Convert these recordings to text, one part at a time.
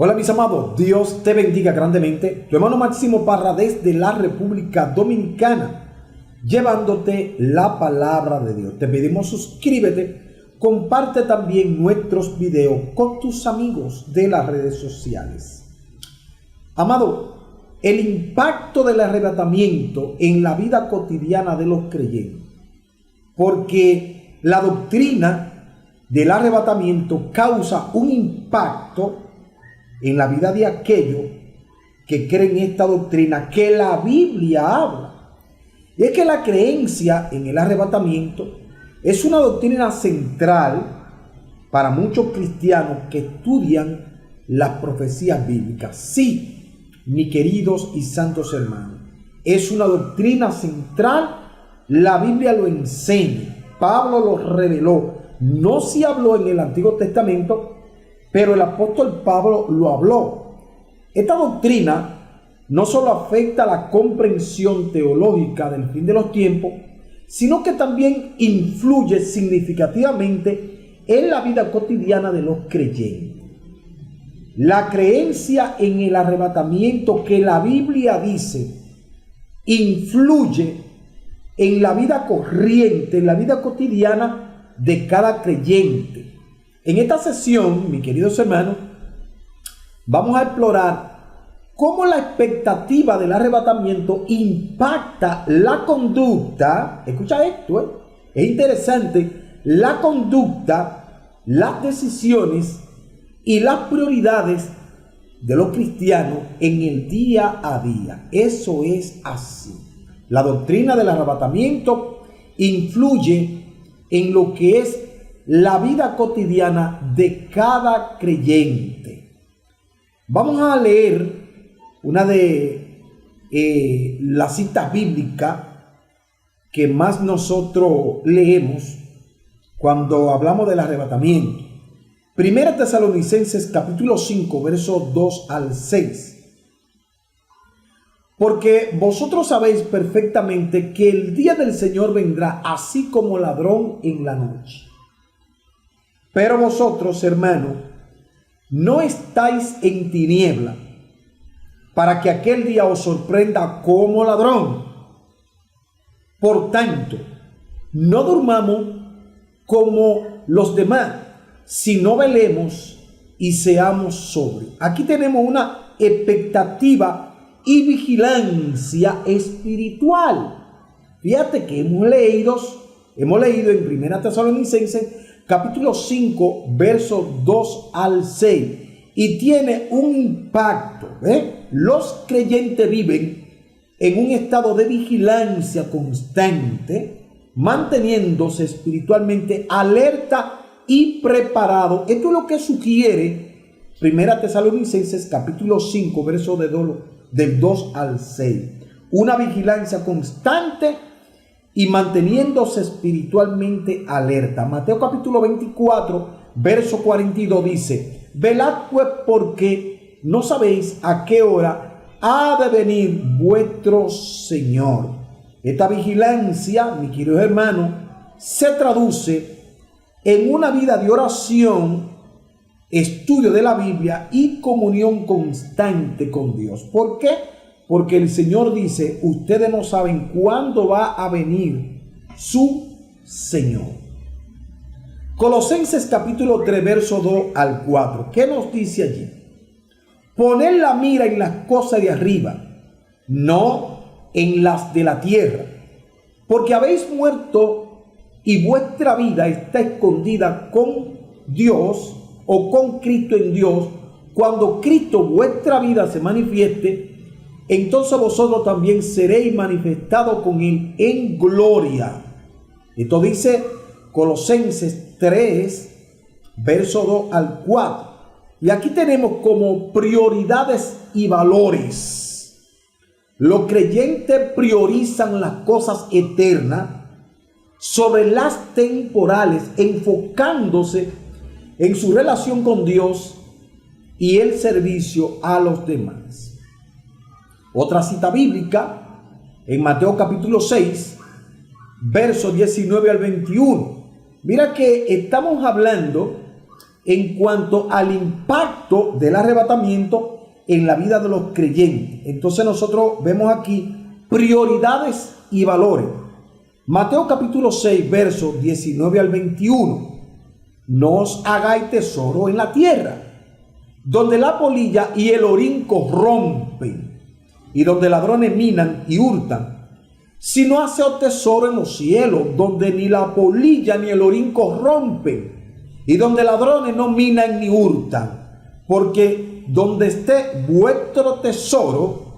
Hola mis amados, Dios te bendiga grandemente. Tu hermano Máximo Parra desde la República Dominicana, llevándote la palabra de Dios. Te pedimos suscríbete, comparte también nuestros videos con tus amigos de las redes sociales. Amado, el impacto del arrebatamiento en la vida cotidiana de los creyentes, porque la doctrina del arrebatamiento causa un impacto en la vida de aquellos que creen esta doctrina que la Biblia habla. Y es que la creencia en el arrebatamiento es una doctrina central para muchos cristianos que estudian las profecías bíblicas. Sí, mis queridos y santos hermanos, es una doctrina central. La Biblia lo enseña, Pablo lo reveló. No se habló en el Antiguo Testamento, pero el apóstol Pablo lo habló. Esta doctrina no solo afecta la comprensión teológica del fin de los tiempos, sino que también influye significativamente en la vida cotidiana de los creyentes. La creencia en el arrebatamiento que la Biblia dice influye en la vida corriente, en la vida cotidiana de cada creyente. En esta sesión, mis queridos hermanos, vamos a explorar cómo la expectativa del arrebatamiento impacta la conducta. Escucha esto, es interesante. La conducta, las decisiones y las prioridades de los cristianos en el día a día. Eso es así. La doctrina del arrebatamiento influye en lo que es la vida cotidiana de cada creyente. Vamos a leer una de las citas bíblicas que más nosotros leemos cuando hablamos del arrebatamiento. Primera Tesalonicenses capítulo 5, versos 2 al 6. Porque vosotros sabéis perfectamente que el día del Señor vendrá así como ladrón en la noche. Pero vosotros, hermanos, no estáis en tiniebla para que aquel día os sorprenda como ladrón. Por tanto, no durmamos como los demás, sino velemos y seamos sobrios. Aquí tenemos una expectativa y vigilancia espiritual. Fíjate que hemos leído en Primera Tesalonicenses capítulo 5, versos 2 al 6, y tiene un impacto. Los creyentes viven en un estado de vigilancia constante, manteniéndose espiritualmente alerta y preparado. Esto es lo que sugiere Primera Tesalonicenses capítulo 5, versos del 2 al 6. Una vigilancia constante y manteniéndose espiritualmente alerta. Mateo capítulo 24, verso 42 dice: velad pues, porque no sabéis a qué hora ha de venir vuestro Señor. Esta vigilancia, mis queridos hermanos, se traduce en una vida de oración, estudio de la Biblia y comunión constante con Dios. ¿Por qué? Porque el Señor dice: ustedes no saben cuándo va a venir su Señor. Colosenses capítulo 3, verso 2 al 4. ¿Qué nos dice allí? Poned la mira en las cosas de arriba, no en las de la tierra, porque habéis muerto y vuestra vida está escondida con Dios o con Cristo en Dios. Cuando Cristo, vuestra vida, se manifieste, entonces vosotros también seréis manifestados con Él en gloria. Esto dice Colosenses 3, verso 2 al 4. Y aquí tenemos como prioridades y valores. Los creyentes priorizan las cosas eternas sobre las temporales, enfocándose en su relación con Dios y el servicio a los demás. Otra cita bíblica en Mateo capítulo 6, versos 19 al 21. Mira que estamos hablando en cuanto al impacto del arrebatamiento en la vida de los creyentes. Entonces nosotros vemos aquí prioridades y valores. Mateo capítulo 6, versos 19 al 21. No os hagáis tesoro en la tierra, donde la polilla y el orín corrompen, y donde ladrones minan y hurtan, sino haced tesoro en los cielos, donde ni la polilla ni el orín corrompen, y donde ladrones no minan ni hurtan, porque donde esté vuestro tesoro,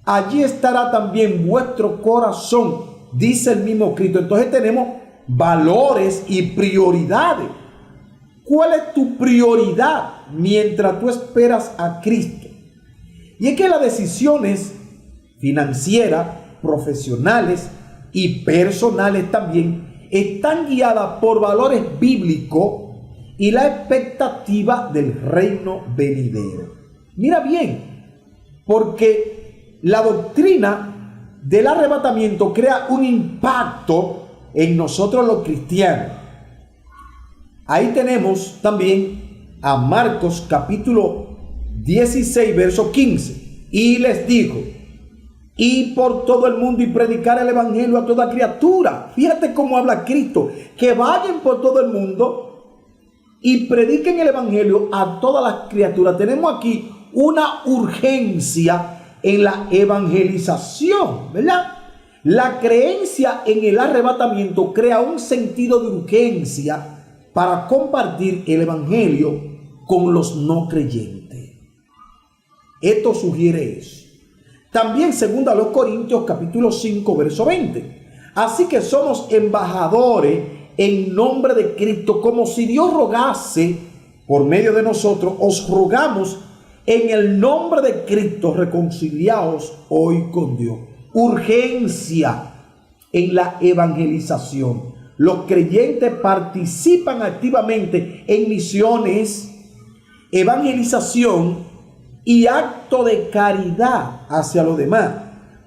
allí estará también vuestro corazón, dice el mismo Cristo. Entonces tenemos valores y prioridades. ¿Cuál es tu prioridad mientras tú esperas a Cristo? Y es que las decisiones financieras, profesionales y personales también están guiadas por valores bíblicos y la expectativa del reino venidero. Mira bien, porque la doctrina del arrebatamiento crea un impacto en nosotros los cristianos. Ahí tenemos también a Marcos capítulo 16, verso 15. Y les dijo: y por todo el mundo y predicar el evangelio a toda criatura. Fíjate cómo habla Cristo, que vayan por todo el mundo y prediquen el evangelio a todas las criaturas. Tenemos aquí una urgencia en la evangelización, ¿verdad? La creencia en el arrebatamiento crea un sentido de urgencia para compartir el evangelio con los no creyentes. Esto sugiere eso. También 2 Corintios capítulo 5, verso 20. Así que somos embajadores en nombre de Cristo, como si Dios rogase por medio de nosotros. Os rogamos en el nombre de Cristo, reconciliaos hoy con Dios. Urgencia en la evangelización. Los creyentes participan activamente en misiones, evangelización y acto de caridad hacia los demás,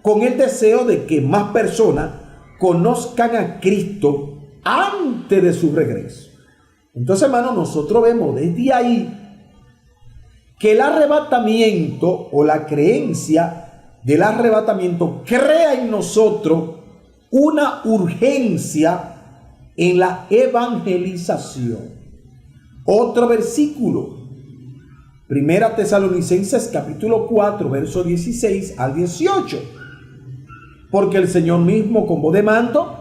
con el deseo de que más personas conozcan a Cristo antes de su regreso. Entonces, hermanos, nosotros vemos desde ahí que el arrebatamiento o la creencia del arrebatamiento crea en nosotros una urgencia en la evangelización. Otro versículo, 1 Tesalonicenses capítulo 4, verso 16 al 18. Porque el Señor mismo, con voz de mando,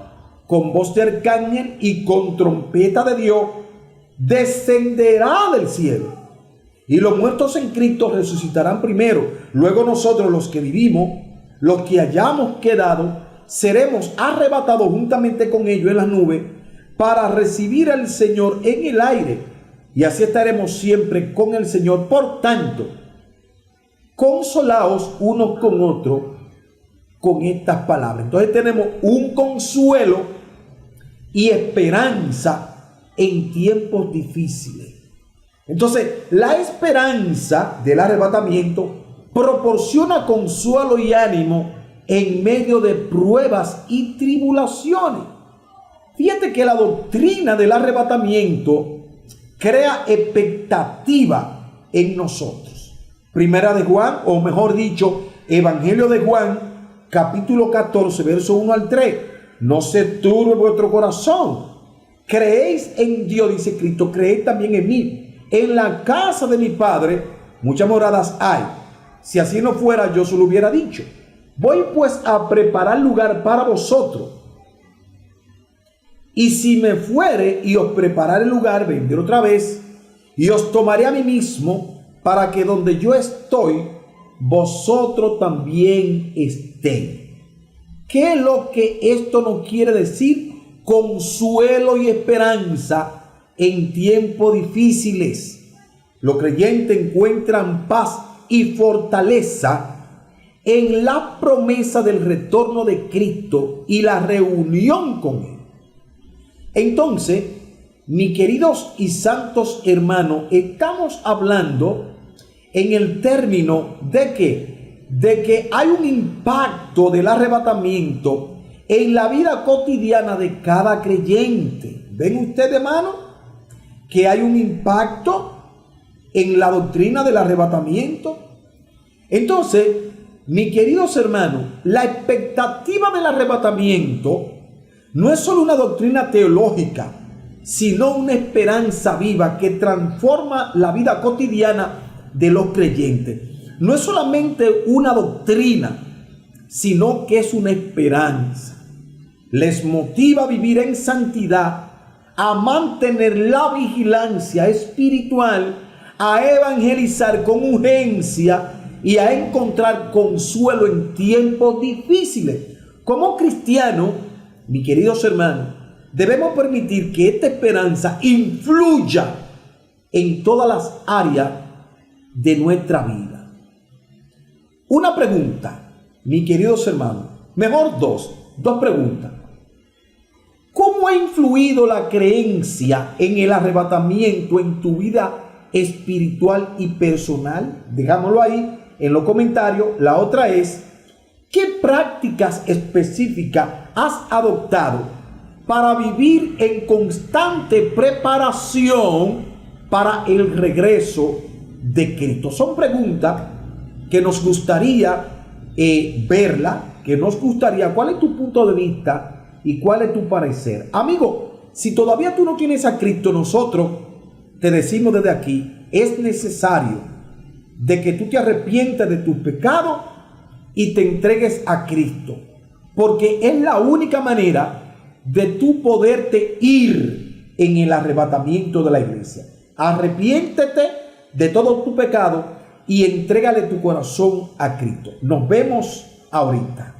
con voz de arcángel y con trompeta de Dios, descenderá del cielo. Y los muertos en Cristo resucitarán primero. Luego nosotros, los que vivimos, los que hayamos quedado, seremos arrebatados juntamente con ellos en las nubes para recibir al Señor en el aire, y así estaremos siempre con el Señor. Por tanto, consolaos unos con otros con estas palabras. Entonces tenemos un consuelo y esperanza en tiempos difíciles. Entonces, la esperanza del arrebatamiento proporciona consuelo y ánimo en medio de pruebas y tribulaciones. Fíjate que la doctrina del arrebatamiento crea expectativa en nosotros. Primera de Juan, o mejor dicho, Evangelio de Juan, capítulo 14, verso 1 al 3. No se turbe vuestro corazón. Creéis en Dios, dice Cristo, creéis también en mí. En la casa de mi Padre muchas moradas hay. Si así no fuera, yo se lo hubiera dicho. Voy pues a preparar lugar para vosotros. Y si me fuere y os prepararé el lugar, vendré otra vez y os tomaré a mí mismo, para que donde yo estoy, vosotros también estéis. ¿Qué es lo que esto nos quiere decir? Consuelo y esperanza en tiempos difíciles. Los creyentes encuentran paz y fortaleza en la promesa del retorno de Cristo y la reunión con Él. Entonces, mis queridos y santos hermanos, estamos hablando en el término de que hay un impacto del arrebatamiento en la vida cotidiana de cada creyente. ¿Ven ustedes, hermano? que hay un impacto en la doctrina del arrebatamiento. Entonces, mis queridos hermanos, la expectativa del arrebatamiento no es solo una doctrina teológica, sino una esperanza viva que transforma la vida cotidiana de los creyentes. No es solamente una doctrina, sino que es una esperanza. Les motiva a vivir en santidad, a mantener la vigilancia espiritual, a evangelizar con urgencia y a encontrar consuelo en tiempos difíciles. Como cristianos, mis queridos hermanos, debemos permitir que esta esperanza influya en todas las áreas de nuestra vida. Una pregunta, mis queridos hermanos, mejor dos preguntas. ¿Cómo ha influido la creencia en el arrebatamiento en tu vida espiritual y personal? Dejámoslo ahí en los comentarios. La otra es, ¿qué prácticas específicas has adoptado para vivir en constante preparación para el regreso de Cristo? Son preguntas que nos gustaría verla, que nos gustaría, ¿cuál es tu punto de vista y cuál es tu parecer? Amigo, si todavía tú no tienes a Cristo, nosotros te decimos desde aquí, es necesario de que tú te arrepientas de tus pecados y te entregues a Cristo, porque es la única manera de tú poderte ir en el arrebatamiento de la iglesia. Arrepiéntete de todo tu pecado y entrégale tu corazón a Cristo. Nos vemos ahorita.